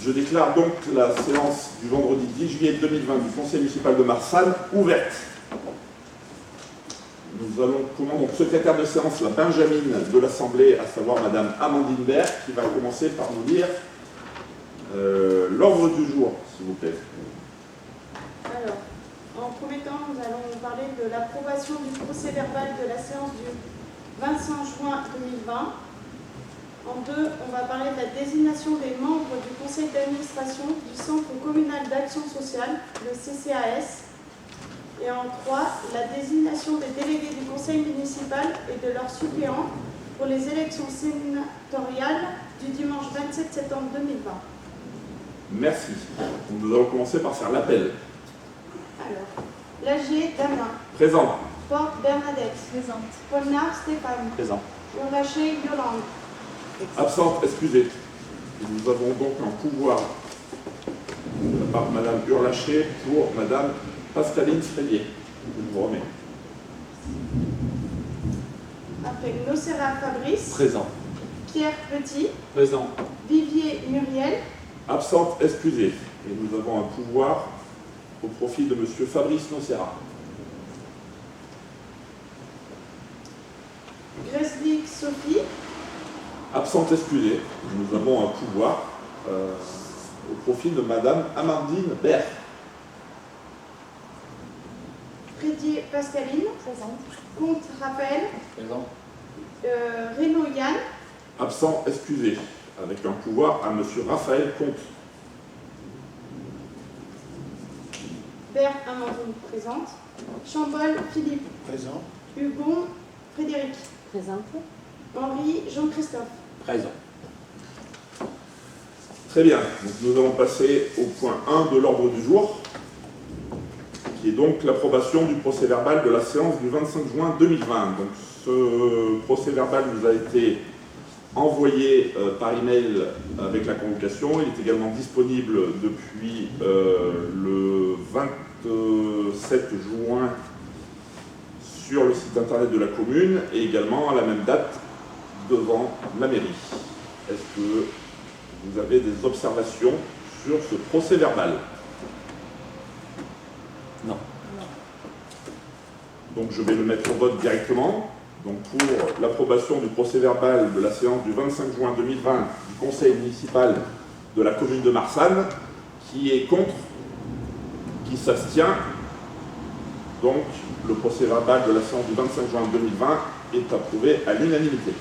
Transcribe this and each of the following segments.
Je déclare donc la séance du vendredi 10 juillet 2020 du Conseil municipal de Marsanne ouverte. Nous allons commander donc secrétaire de séance, la Benjamine de l'Assemblée, à savoir Madame Amandine Berg, qui va commencer par nous lire l'ordre du jour, s'il vous plaît. Alors, en premier temps, nous allons parler de l'approbation du procès verbal de la séance du 25 juin 2020. En deux, on va parler de la désignation des membres du conseil d'administration du Centre communal d'action sociale, le CCAS. Et en trois, la désignation des délégués du conseil municipal et de leurs suppléants pour les élections sénatoriales du dimanche 27 septembre 2020. Merci. Donc, nous allons commencer par faire l'appel. Alors, Lagier, Damien. Présent. Porte, Bernadette. Présente. Polnard, Stéphane. Présent. Urlacher, Yolande. Absente, excusez. Nous avons donc un pouvoir de la part de Madame Urlacher pour Madame Pascaline Frélier. Je vous remets. Après, Nocera, Fabrice. Présent. Pierre, Petit. Présent. Vivier, Muriel. Absente, excusez. Et nous avons un pouvoir au profit de Monsieur Fabrice Nocera. Greslik, Sophie. Absente, excusez. Nous avons un pouvoir au profit de Madame Amandine Berg. Prédier, Pascaline. Présente. Comte, Raphaël. Présent. Reynaud, Yann. Absent, excusez. Avec un pouvoir à Monsieur Raphaël Comte. Berg, Amandine, présente. Chambol, Philippe. Présent. Hugon, Frédéric. Présente. Henri, Jean-Christophe. Présent. Très bien. Donc, nous allons passer au point 1 de l'ordre du jour, qui est donc l'approbation du procès verbal de la séance du 25 juin 2020. Donc, ce procès verbal nous a été envoyé par email avec la convocation. Il est également disponible depuis le 27 juin sur le site internet de la commune et également à la même date devant la mairie. Est-ce que vous avez des observations sur ce procès verbal? Non. Donc je vais le mettre au vote directement. Donc pour l'approbation du procès verbal de la séance du 25 juin 2020 du conseil municipal de la commune de Marsanne, qui est contre, qui s'abstient. Donc le procès verbal de la séance du 25 juin 2020 est approuvé à l'unanimité.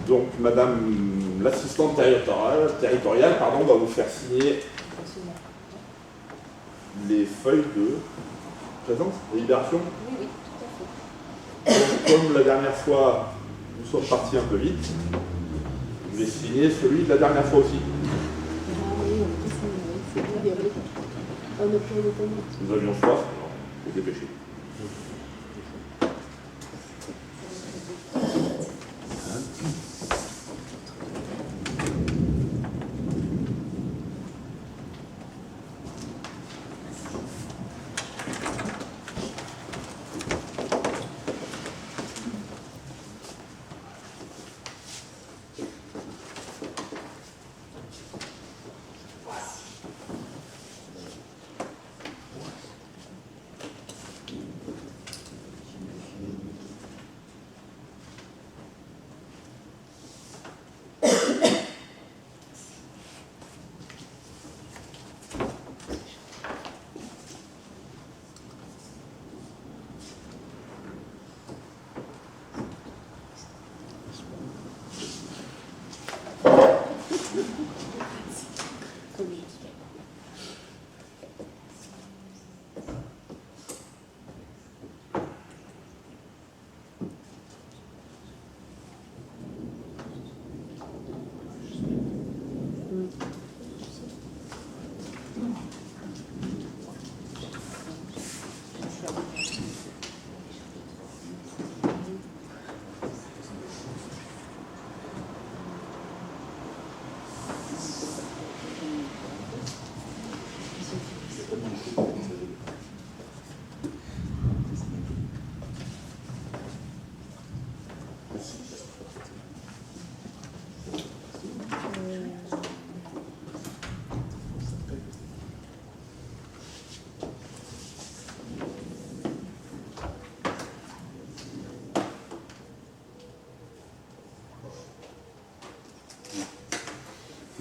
Donc Madame l'assistante territoriale va vous faire signer les feuilles de présence, de libération. Oui, oui, tout à fait. Comme la dernière fois, nous sommes partis un peu vite, je vais signer celui de la dernière fois aussi. Ah oui, on peut signer, c'est bien. On a plus le temps. Nous avions soif, alors il faut se dépêcher.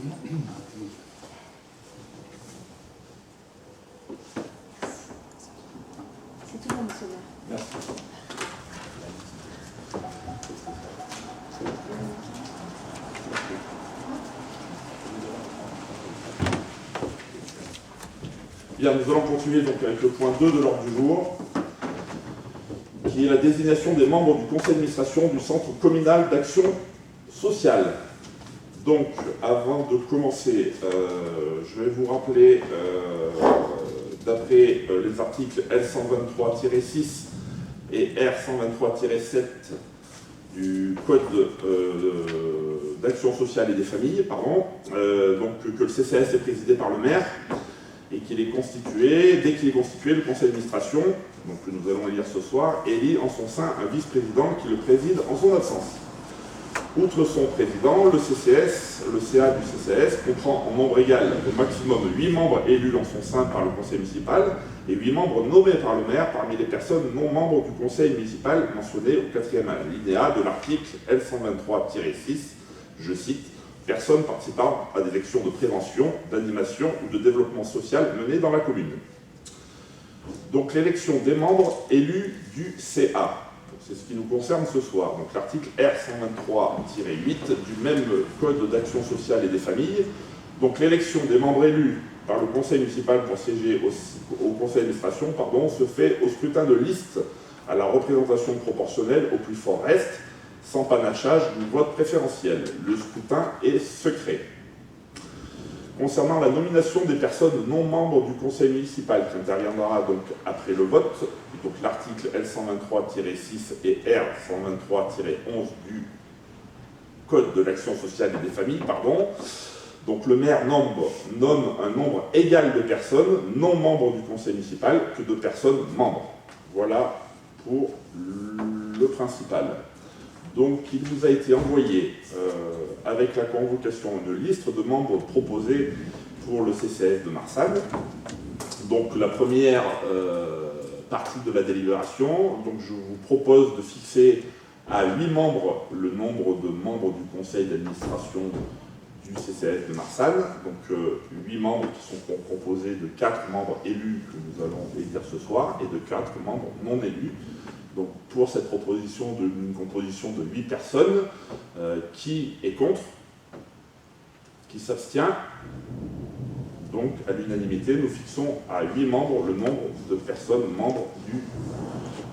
C'est tout bon, monsieur le maire. Merci. Bien, nous allons continuer donc avec le point 2 de l'ordre du jour, qui est la désignation des membres du conseil d'administration du Centre communal d'action sociale. Donc, avant de commencer, je vais vous rappeler, d'après les articles L123-6 et R123-7 du Code d'action sociale et des familles, donc que le CCS est présidé par le maire et qu'il est constitué, dès qu'il est constitué, le conseil d'administration, donc que nous allons élire ce soir, élit en son sein un vice-président qui le préside en son absence. Outre son président, le CCS, le CA du CCS comprend en nombre égal au maximum 8 membres élus en son sein par le conseil municipal et 8 membres nommés par le maire parmi les personnes non membres du conseil municipal mentionnées au 4e alinéa de l'article L123-6, je cite, « Personnes participant à des actions de prévention, d'animation ou de développement social menées dans la commune ». Donc l'élection des membres élus du CA. C'est ce qui nous concerne ce soir. Donc l'article R123-8 du même Code d'action sociale et des familles. Donc l'élection des membres élus par le conseil municipal pour siéger au conseil d'administration se fait au scrutin de liste à la représentation proportionnelle au plus fort reste, sans panachage ni vote préférentiel. Le scrutin est secret. Concernant la nomination des personnes non membres du conseil municipal qui interviendra donc après le vote, donc l'article L123-6 et R123-11 du Code de l'action sociale et des familles, donc le maire nomme un nombre égal de personnes non membres du conseil municipal que de personnes membres. Voilà pour le principal. Donc, il vous a été envoyé, avec la convocation, une liste de membres proposés pour le CCS de Marsanne. Donc, la première partie de la délibération, donc je vous propose de fixer à 8 membres le nombre de membres du conseil d'administration du CCS de Marsanne. Donc, 8 membres qui sont composés de 4 membres élus que nous allons élire ce soir et de 4 membres non élus. Donc pour cette proposition d'une composition de 8 personnes, qui est contre? Qui s'abstient? Donc à l'unanimité, nous fixons à 8 membres le nombre de personnes membres du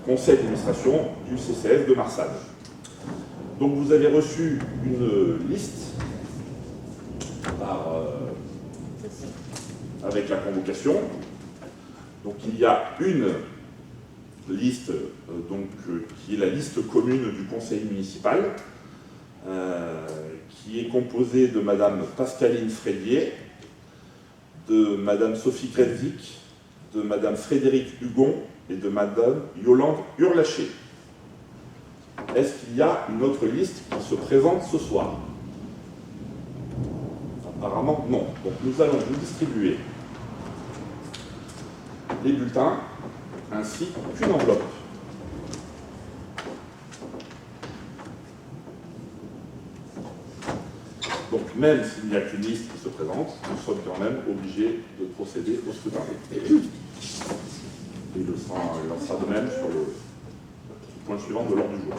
conseil d'administration du CCS de Marsanne. Donc vous avez reçu une liste avec la convocation. Donc il y a une liste qui est la liste commune du conseil municipal, qui est composée de Madame Pascaline Frédier, de Madame Sophie Gretzik, de Madame Frédéric Hugon et de Madame Yolande Hurlacher. Est-ce qu'il y a une autre liste qui se présente ce soir? Apparemment non. Donc nous allons vous distribuer les bulletins ainsi qu'une enveloppe. Donc même s'il n'y a qu'une liste qui se présente, nous sommes quand même obligés de procéder au scrutin. Il en sera de même sur le point suivant de l'ordre du jour.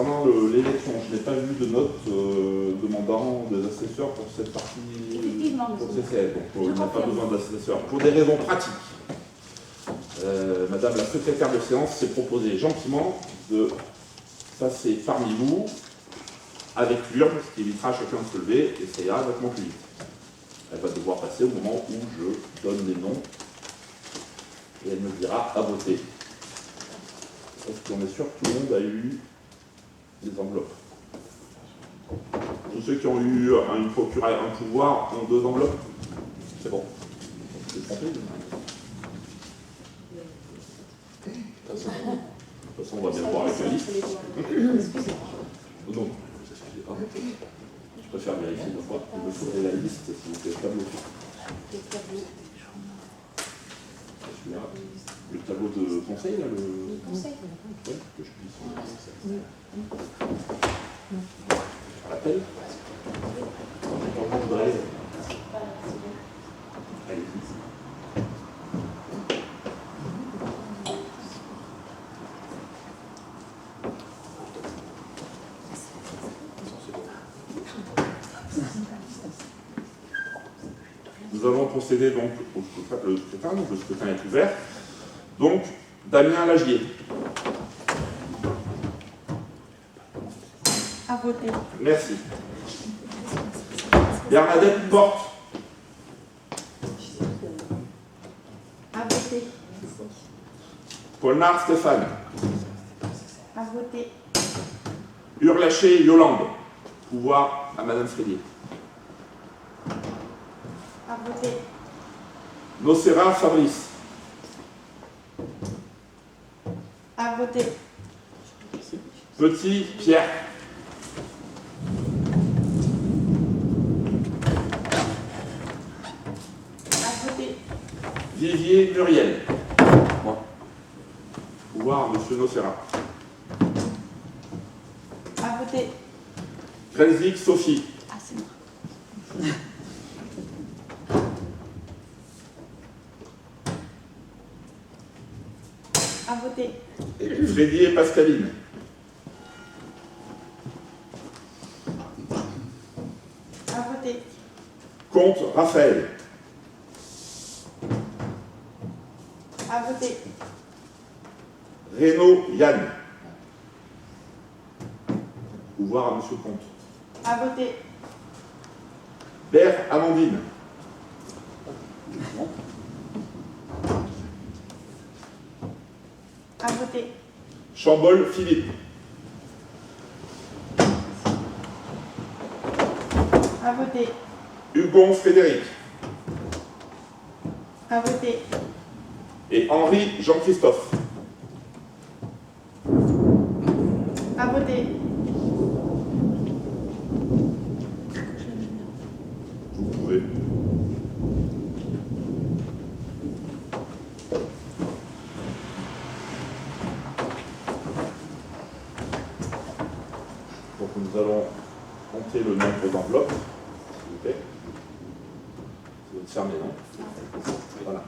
concernant l'élection, je n'ai pas vu de note demandant des assesseurs pour cette partie Effectivement, pour monsieur. CCL, donc on Je n'a pas confirme. besoin d'assesseurs. Pour des raisons pratiques, Madame la secrétaire de séance s'est proposé gentiment de passer parmi vous avec l'urne, ce qui évitera à chacun de se lever et ça ira nettement plus vite. Elle va devoir passer au moment où je donne les noms et elle me dira à voter. Est-ce qu'on est sûr que tout le monde a eu des enveloppes? Tous ceux qui ont eu un pouvoir ont 2 enveloppes? C'est bon. C'est trompé, de toute façon, on va bien voir avec la liste. Non, excusez pas. Je préfère vérifier une fois. Il me faudrait la liste, s'il vous plaît, tableau. Celui-là, le tableau de conseil, là, le Conseil. ouais, que je puisse faire l'appel. Allez-y. Nous allons procéder donc au scrutin, donc le scrutin est ouvert. Donc, Damien Lagier. À voter. Merci. Bernadette Porte. À voter. Polnar Stéphane. À voter. Urlacher Yolande. Pouvoir à Madame Frédier. À voter. Nocera Fabrice. À voter. Petit Pierre. À voter. Vivier Muriel. Moi. Pouvoir à Monsieur Nocera. À voter. Grelzik Sophie. Ah, c'est moi. À voter. Frédier Pascaline. À voter. Comte Raphaël. À voter. Reynaud Yann. Pouvoir à Monsieur Comte. À voter. Bert Amandine. À voter. Chambol Philippe. À voter. Hugon Frédéric. À voter. Et Henri Jean-Christophe. À voter. Vous pouvez. Donc nous allons compter le nombre d'enveloppes, s'il vous plaît. Vous êtes fermé, non? Voilà.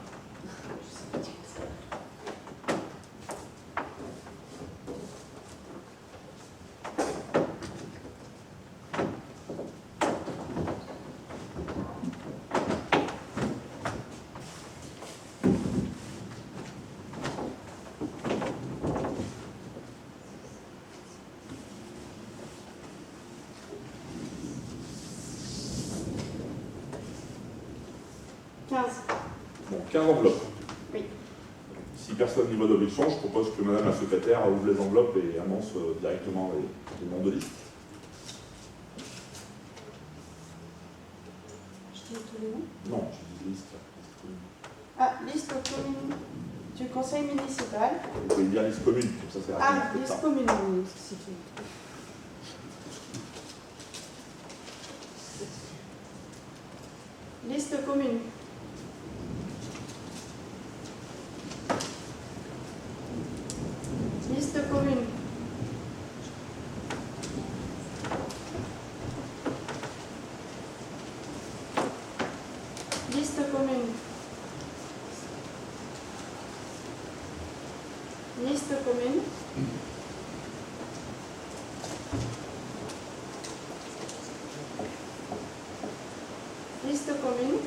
Bon, 15 enveloppes. Oui. Si personne n'y voit d'objection, je propose que Madame la secrétaire ouvre les enveloppes et annonce directement les noms de liste. Je dis tous les noms. Non, je dis liste. Ah, liste commune du conseil municipal. Vous pouvez dire liste commune, comme ça c'est Ah, rapide. liste commune. Liste commune. Liste commune. Liste commune. Liste commune. Liste commune.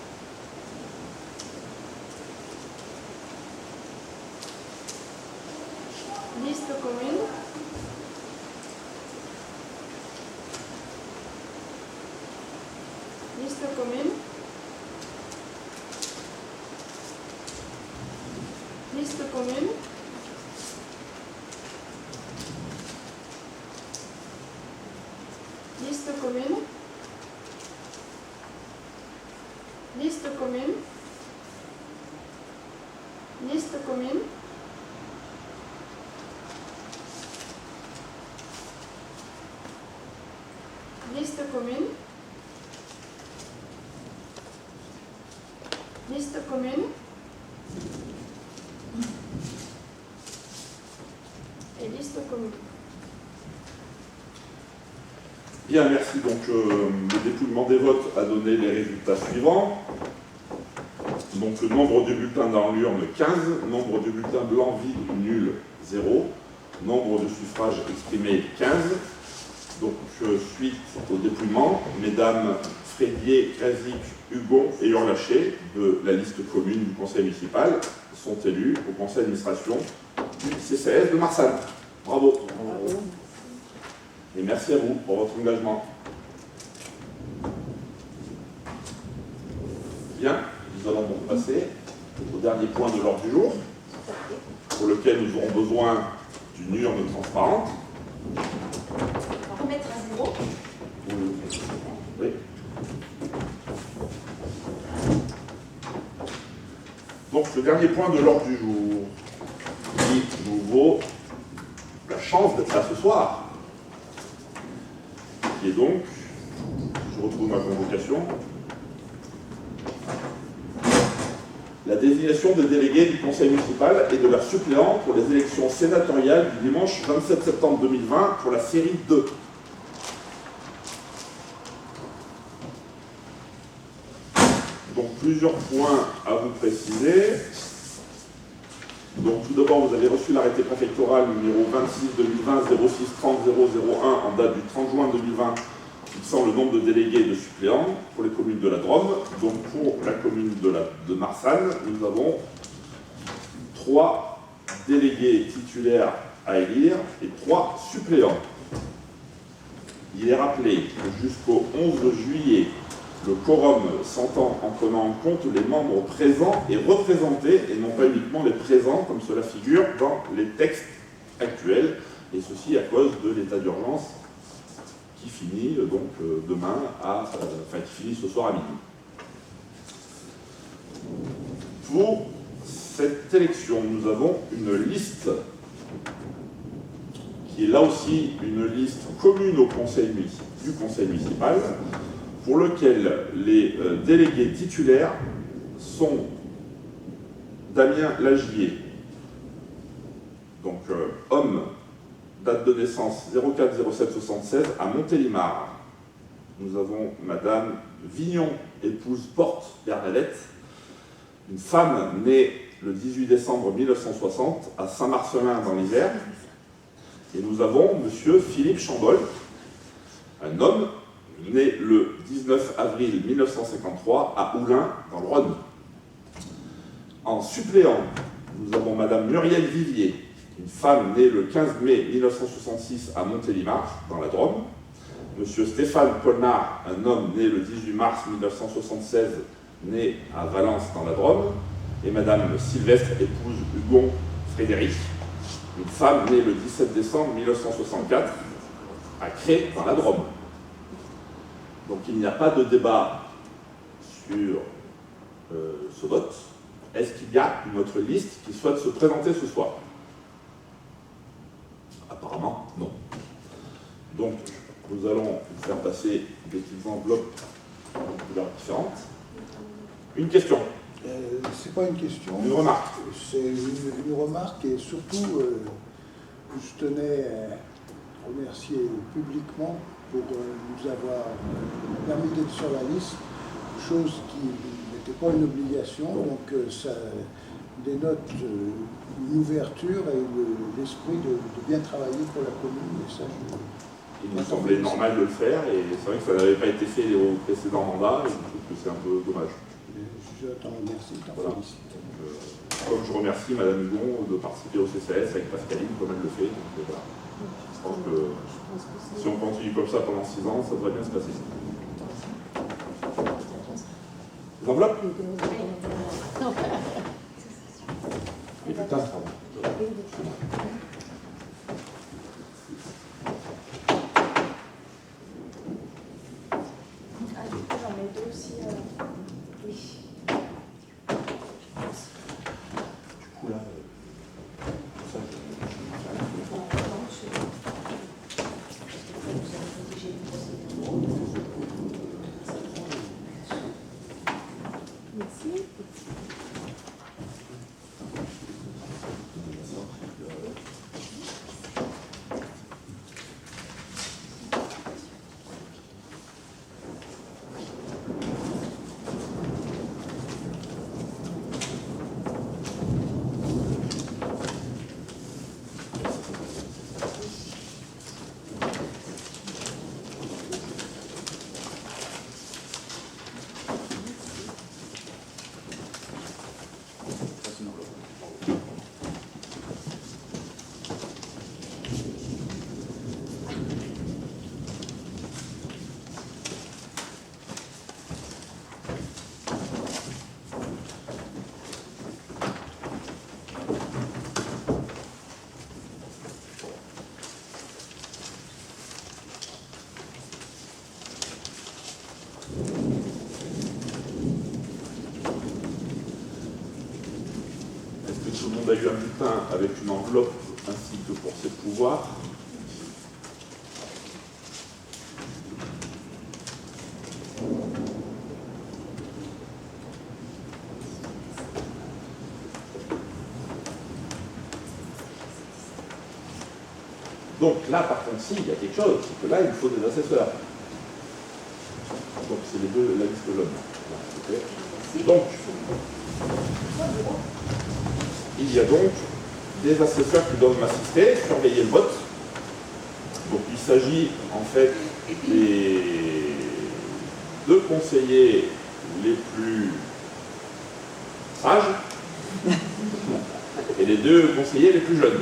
Liste commune. Liste commune. Liste commune. Liste commune. Liste commune. Liste commune. Liste commune. Liste commune. Et liste commune. Bien, merci. Donc, le dépouillement des votes a donné les résultats suivants. Donc, le nombre de bulletins dans l'urne, 15. Nombre de bulletins blancs, vides, nuls, 0. Nombre de suffrages exprimés, 15. Donc, suite au dépouillement, mesdames Frédier, Krasic, Hugon et Urlacher de la liste commune du conseil municipal sont élus au conseil d'administration du CCS de Marsanne. Bravo. Bravo. Et merci à vous pour votre engagement. Bien, nous allons donc passer au dernier point de l'ordre du jour, pour lequel nous aurons besoin d'une urne transparente. On va remettre à 0. Oui. Donc le dernier point de l'ordre du jour, qui nous vaut la chance d'être là ce soir, qui est donc, je retrouve ma convocation, la désignation des délégués du conseil municipal et de leurs suppléants pour les élections sénatoriales du dimanche 27 septembre 2020 pour la série 2. Donc plusieurs points à vous préciser. Donc tout d'abord, vous avez reçu l'arrêté préfectoral numéro 26-2020-06-30-001 en date du 30 juin 2020 fixant le nombre de délégués et de suppléants pour les communes de la Drôme. Donc pour la commune de Marsanne, nous avons 3 délégués titulaires à élire et 3 suppléants. Il est rappelé que jusqu'au 11 juillet, le quorum s'entend en prenant en compte les membres présents et représentés, et non pas uniquement les présents, comme cela figure dans les textes actuels, et ceci à cause de l'état d'urgence qui finit donc demain qui finit ce soir à midi. Pour cette élection, nous avons une liste qui est là aussi une liste commune au du conseil municipal, pour lequel les délégués titulaires sont Damien Lagier, donc homme, date de naissance 04-07-76 à Montélimar. Nous avons Madame Vignon, épouse Porte Bernadette, une femme née le 18 décembre 1960 à Saint-Marcelin dans l'Isère. Et nous avons Monsieur Philippe Chambol, un homme né le 19 avril 1953 à Oulin, dans le Rhône. En suppléant, nous avons Madame Muriel Vivier, une femme née le 15 mai 1966 à Montélimar, dans la Drôme. Monsieur Stéphane Polnard, un homme né le 18 mars 1976, né à Valence, dans la Drôme. Et Madame Sylvestre, épouse Hugon Frédéric, une femme née le 17 décembre 1964 à Cré, dans la Drôme. Donc il n'y a pas de débat sur ce vote. Est-ce qu'il y a une autre liste qui souhaite se présenter ce soir? Apparemment, non. Donc nous allons faire passer des petites enveloppes de couleurs différentes. Une question? C'est pas une question. Une remarque? C'est une remarque et surtout, je tenais à remercier publiquement pour nous avoir permis d'être sur la liste, chose qui n'était pas une obligation, donc ça dénote une ouverture et l'esprit de bien travailler pour la commune, et ça il nous semblait normal de le faire, et c'est vrai que ça n'avait pas été fait au précédent mandat, et je trouve que c'est un peu dommage. Je t'en remercie, t'en Voilà. félicite. Comme je remercie Madame Hugon de participer au CCS avec Pascaline, comme elle le fait. Donc, voilà. Je pense que si on continue comme ça pendant 6 ans, ça devrait bien se passer. Les enveloppes? Et putain, pardon. Ah, du coup, j'en mets 2 aussi. Oui. Du coup, là, ça, Merci. tout le monde a eu un bulletin avec une enveloppe ainsi que pour ses pouvoirs. Donc là, par contre, si, il y a quelque chose, c'est que là, il faut des assesseurs. Donc c'est les deux, la liste jaune. Okay. Donc, il y a donc des assesseurs qui doivent m'assister, surveiller le vote. Donc il s'agit en fait des 2 conseillers les plus sages et les 2 conseillers les plus jeunes.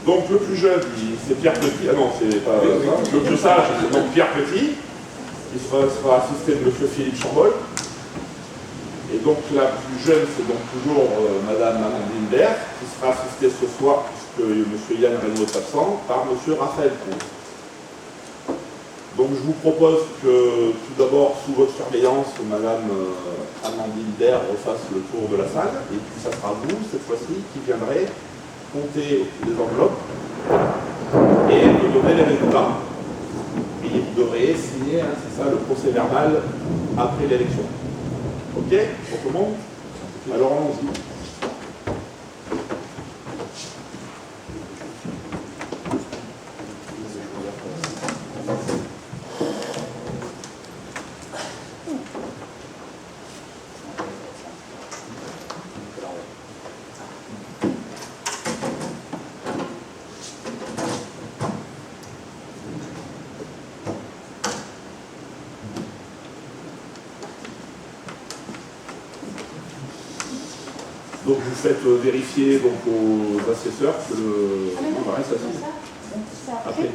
Donc le plus jeune, c'est Pierre Petit, ah non, c'est pas le plus sage, c'est donc Pierre Petit, qui sera assisté de M. Philippe Chambol. Et donc la plus jeune, c'est donc toujours Madame Amandine Baird, qui sera assistée ce soir, puisque M. Yann Reynaud est absent, par M. Raphaël Cour. Donc je vous propose que tout d'abord, sous votre surveillance, Madame Amandine Baird refasse le tour de la salle, et puis ça sera vous, cette fois-ci, qui viendrez compter les enveloppes et me donner les résultats. Et vous devrez signer, hein, c'est ça, le procès verbal après l'élection. Ok, pour tout le monde? Alors allons-y. Donc vous faites vérifier donc, aux assesseurs que le... On va rester assis. Après,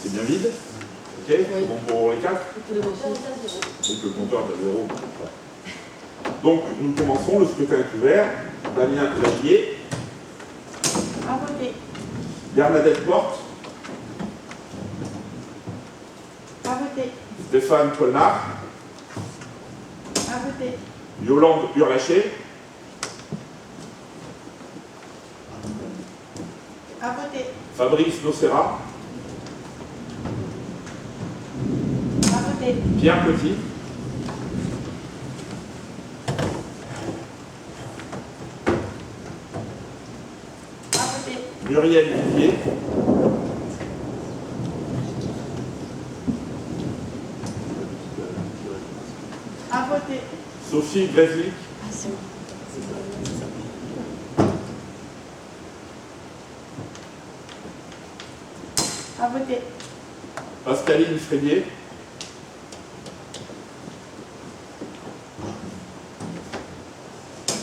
c'est bien vide. Ok, bon pour les 4. Donc le compteur est à 0. Donc nous commençons, le scrutin est ouvert. Damien Lavier. À voter. Bernadette Porte. À voter. Stéphane Polnard. À voter. Yolande Urlacher. À voter. Fabrice Nocera. À voter. Pierre Petit. À voter. Muriel Vivier. À voter. Sophie Greslik. À voter. Pascaline Frédier.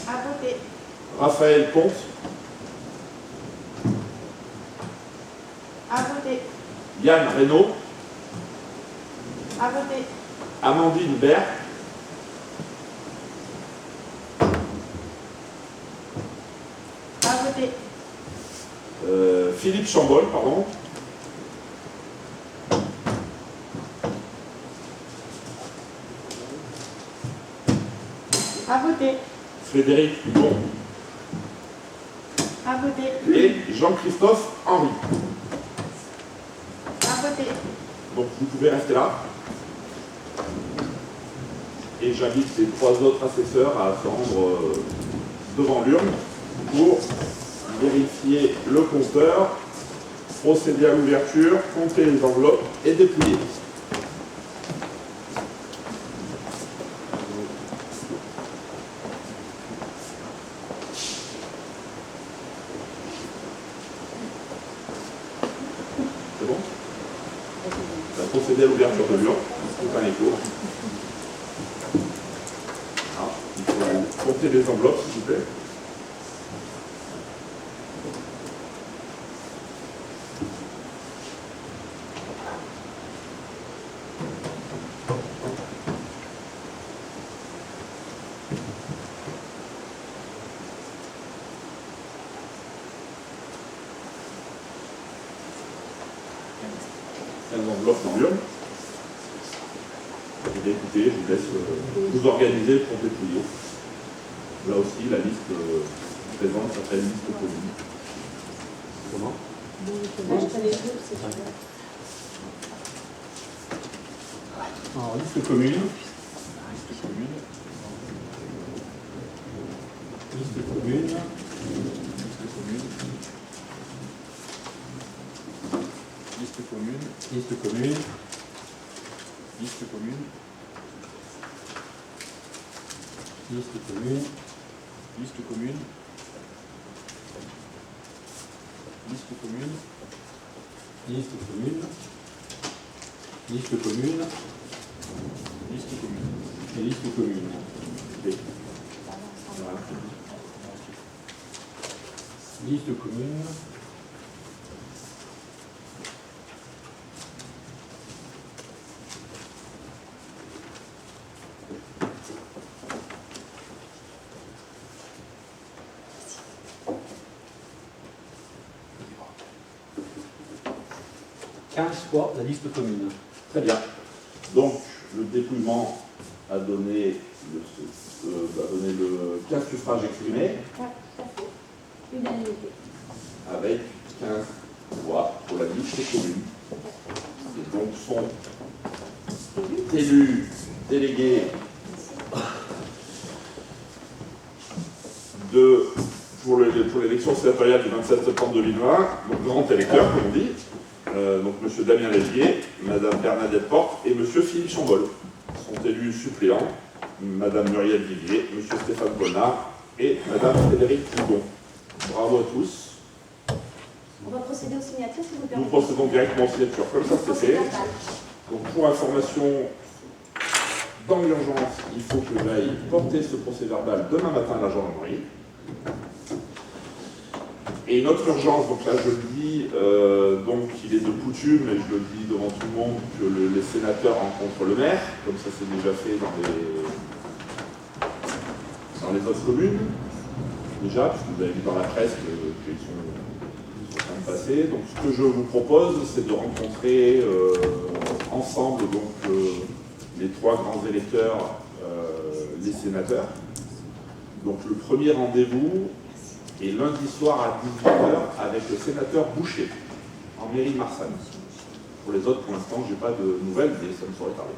À voter. Raphaël Comte. À voter. Yann Reynaud. À voter. Amandine Bert. À voter. Philippe Chambol, pardon. À voter. Frédéric Hudon. À voter. Et Jean-Christophe Henry. À voter. Donc vous pouvez rester là. Et j'invite les 3 autres assesseurs à se rendre devant l'urne pour vérifier le compteur, procéder à l'ouverture, compter les enveloppes et dépouiller. C'est bon? On va procéder à l'ouverture de l'urne. C'est un écho. Ah, il faut compter les enveloppes, s'il vous plaît. Enveloppe dans l'urne. Et bien, écoutez, je vous laisse vous organiser pour dépouiller. Là aussi, la liste présente s'appelle liste commune. Comment? Alors, liste commune. Liste commune. Liste commune. Liste commune. Liste commune. Liste commune. Liste commune. Liste commune. Liste commune. Liste commune. Liste commune. Liste commune. Et liste commune. Et voilà. Liste commune. Fois la liste commune. Très bien. Donc, le dépouillement a donné le 15 suffrages exprimés, Unanimité. avec 15 voix pour la liste commune. Et donc sont élus délégués pour l'élection sénatoriale du 27 septembre 2020, donc grand électeur, comme on dit. Donc M. Damien Légier, Mme Bernadette Porte et M. Philippe Chambol sont élus suppléants, Mme Muriel Vivier, M. Stéphane Bonnard et Mme Frédéric Hudon. Bravo à tous. On va procéder aux signatures, s'il vous Nous permettez. procédons directement aux signatures, comme ça c'est fait. Donc pour information, dans l'urgence, il faut que j'aille porter ce procès-verbal demain matin à la gendarmerie. Et une autre urgence, donc là je le dis, donc il est de coutume, et je le dis devant tout le monde, que les sénateurs rencontrent le maire, comme ça c'est déjà fait dans les autres communes, déjà, puisque vous avez vu dans la presse qu'ils sont en train de passer. Donc ce que je vous propose, c'est de rencontrer ensemble donc, les 3 grands électeurs, les sénateurs. Donc le premier rendez-vous est lundi soir à 18h avec le sénateur Boucher, en mairie de Marsanne. Pour les autres, pour l'instant, je n'ai pas de nouvelles, mais ça me saurait tarder.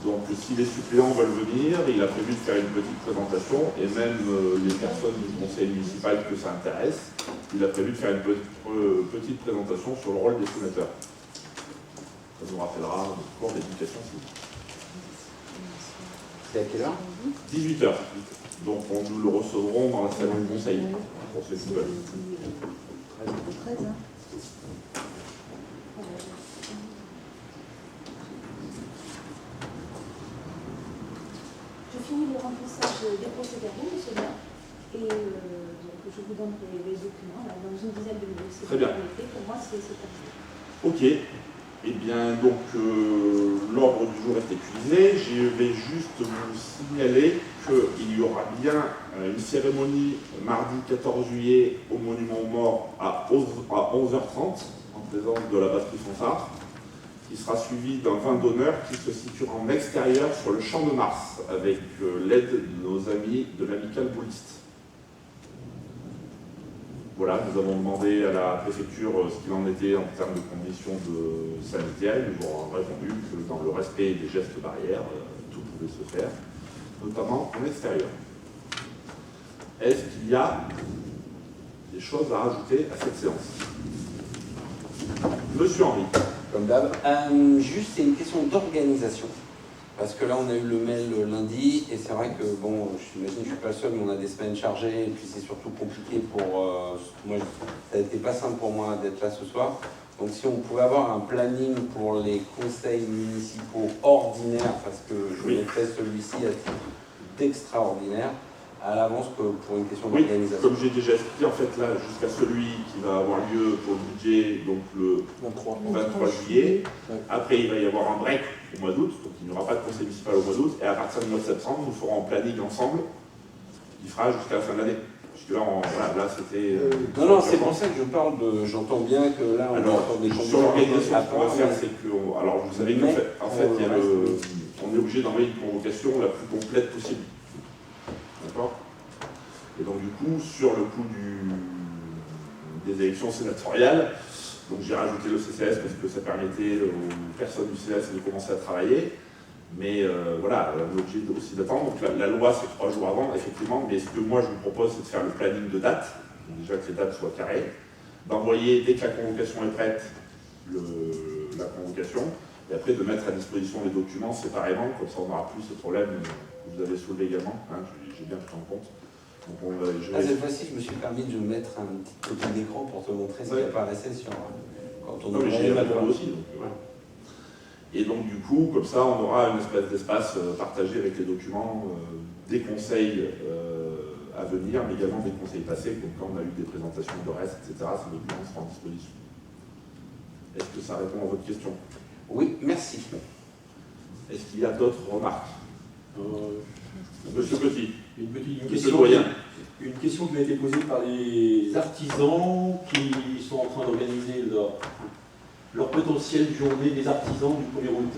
Donc si les suppléants veulent venir, il a prévu de faire une petite présentation, et même les personnes du conseil municipal que ça intéresse, il a prévu de faire une petite présentation sur le rôle des sénateurs. Ça nous rappellera notre cours d'éducation civique. C'est à quelle heure? 18h. Donc nous le recevrons dans la salle du conseil, pour ceux qui veulent. 13, hein. Je finis le remplissage des procès-verbaux, monsieur le maire, et donc je vous donne les documents là, dans une dizaine de minutes. Très bien. Pour moi, c'est terminé. Ok. Eh bien, donc, l'ordre du jour est épuisé. Je vais juste vous signaler qu'il y aura bien une cérémonie mardi 14 juillet au Monument aux Morts à 11h30, en présence de la batterie Fonsard, qui sera suivie d'un vin d'honneur qui se situera en extérieur sur le Champ de Mars, avec l'aide de nos amis de l'Amicale Bouliste. Voilà, nous avons demandé à la préfecture ce qu'il en était en termes de conditions sanitaires. Ils nous ont répondu que dans le respect des gestes barrières, tout pouvait se faire, notamment en extérieur. Est-ce qu'il y a des choses à rajouter à cette séance? Monsieur Henry. Comme d'hab. Juste, c'est une question d'organisation. Parce que là, on a eu le mail lundi, et c'est vrai que, bon, j'imagine que je ne suis pas le seul, mais on a des semaines chargées, et puis c'est surtout compliqué pour... moi, ça n'a été pas simple pour moi d'être là ce soir. Donc si on pouvait avoir un planning pour les conseils municipaux ordinaires, parce que je mettrais celui-ci à titre d'extraordinaire, à l'avance que pour une question d'organisation. Comme j'ai déjà expliqué, en fait, là, jusqu'à celui qui va avoir lieu pour le budget, donc le 23 juillet. Après, il va y avoir un break au mois d'août, donc il n'y aura pas de conseil municipal au mois d'août. Et à partir du mois de septembre, nous ferons un planning ensemble qui fera jusqu'à la fin de l'année. Puisque là, voilà, là c'était... non, c'est pour ça que je parle de... J'entends bien que là, on alors, va des sur l'organisation, ce qu'on va faire, mais... c'est que... Alors, vous savez qu'en fait, il y a on est obligé d'envoyer une convocation la plus complète possible. D'accord? Et donc, du coup, sur le coup des élections sénatoriales, donc j'ai rajouté le CCS parce que ça permettait aux personnes du CCS de commencer à travailler. Mais voilà, on est obligé aussi d'attendre. Donc la loi, c'est 3 jours avant, effectivement. Mais ce que moi, je vous propose, c'est de faire le planning de date. Donc déjà que les dates soient carrées. D'envoyer, dès que la convocation est prête, la convocation. Et après, de mettre à disposition les documents séparément. Comme ça, on n'aura plus ce problème que vous avez soulevé également. Hein, j'ai bien pris en compte. Donc cette fois-ci, je me suis permis de mettre un petit copie d'écran pour te montrer ce qui apparaissait sur... Quand on j'ai répondu aussi. Donc, voilà. Et donc du coup, comme ça, on aura une espèce d'espace partagé avec les documents, des conseils à venir, mais également des conseils passés, comme quand on a eu des présentations de reste, etc. Ces documents seront en disposition. Est-ce que ça répond à votre question? Oui, merci. Est-ce qu'il y a d'autres remarques? Monsieur Petit. Une question qui m'a été posée par les artisans qui sont en train d'organiser leur potentielle journée des artisans du 1er août.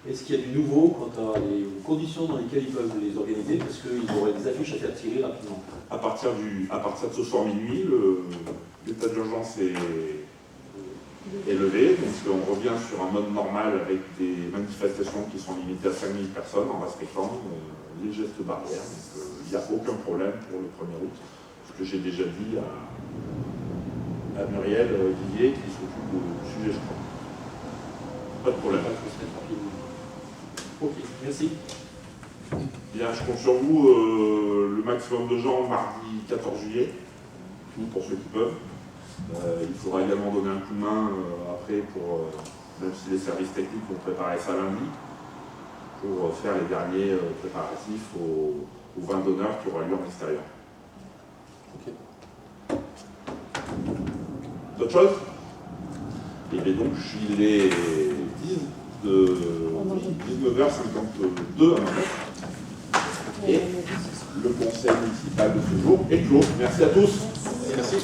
Est-ce qu'il y a du nouveau quant aux conditions dans lesquelles ils peuvent les organiser? Parce qu'ils auraient des affiches à faire tirer rapidement. À partir de ce soir minuit, l'état d'urgence est levé. Donc on revient sur un mode normal avec des manifestations qui sont limitées à 5000 personnes en respectant les gestes barrières. Donc il n'y a aucun problème pour le 1er août. Ce que j'ai déjà dit à Muriel Vivier qui s'occupe du sujet, je crois. Pas de problème. Ok, merci. Bien, je compte sur vous, le maximum de gens mardi 14 juillet, pour ceux qui peuvent. Il faudra également donner un coup de main après, même si les services techniques vont préparer ça lundi, pour faire les derniers préparatifs au vin d'honneur qui aura lieu en extérieur. Ok. D'autres choses? Et bien donc, il est 19h52 à Nantes. Et le conseil municipal de ce jour est clos. Merci à tous. Merci.